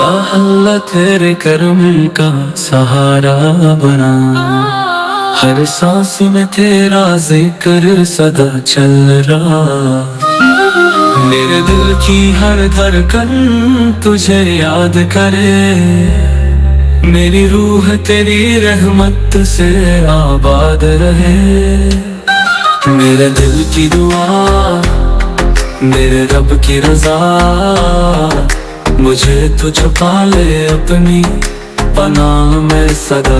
अल्लाह तेरे करम का सहारा बना, हर सांस में तेरा जिक्र सदा चल रहा। मेरे दिल की हर धड़कन तुझे याद करे, मेरी रूह तेरी रहमत से आबाद रहे। मेरे दिल की दुआ, मेरे रब की रजा, मुझे तू छुपा ले अपनी पनाह में सदा।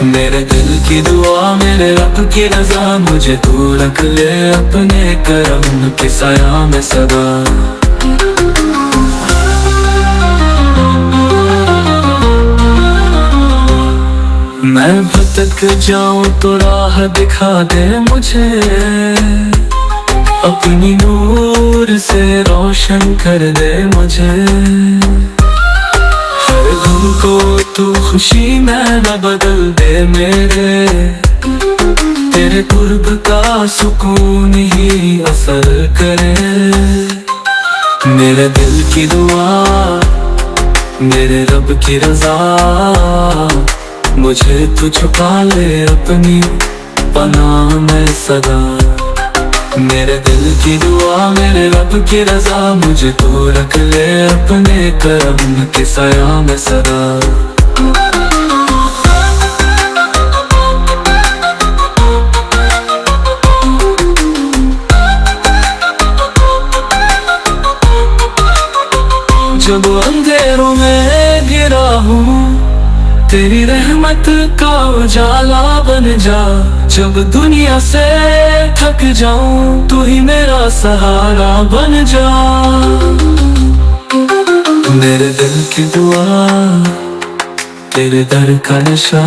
मेरे दिल की दुआ, मेरे रब की रजा, मुझे तू रख ले अपने करम के साया में सदा। मैं भटक जाऊं तो राह दिखा दे मुझे, अपनी नूर से रोशन कर दे मुझे। हर गम को तू खुशी में न बदल दे मेरे, तेरे कुर्ब का सुकून ही असर करे। मेरे दिल की दुआ, मेरे रब की रजा, मुझे तू छुपा ले अपनी पनाह में सदा। मेरे दिल की दुआ, मेरे रब की रजा, मुझे तू रख ले अपने करम के साया में सदा। जब अंधेरों में गिरा हूँ, तेरी रहमत का उजाला बन जा। जब दुनिया से थक जाऊं, तू ही मेरा सहारा बन जा। मेरे दिल की दुआ, तेरे दर का नशा,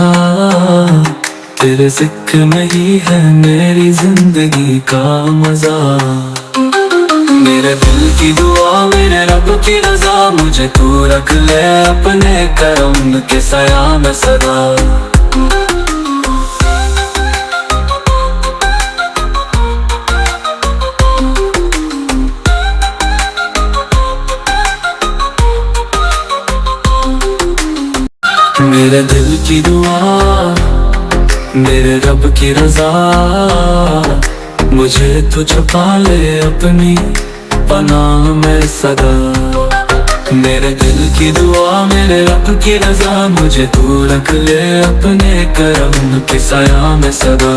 तेरे जिक्र में ही है मेरी जिंदगी का मजा। मेरे दिल की दुआ, मेरे रब की रजा, मुझे तू रख ले अपने करम के साया में सदा। मेरे दिल की दुआ, मेरे रब की रजा, मुझे तू छुपा ले अपनी पनाह में सदा। मेरे दिल की दुआ, मेरे रब की रजा, मुझे तू रख ले अपने करम के साया में सदा।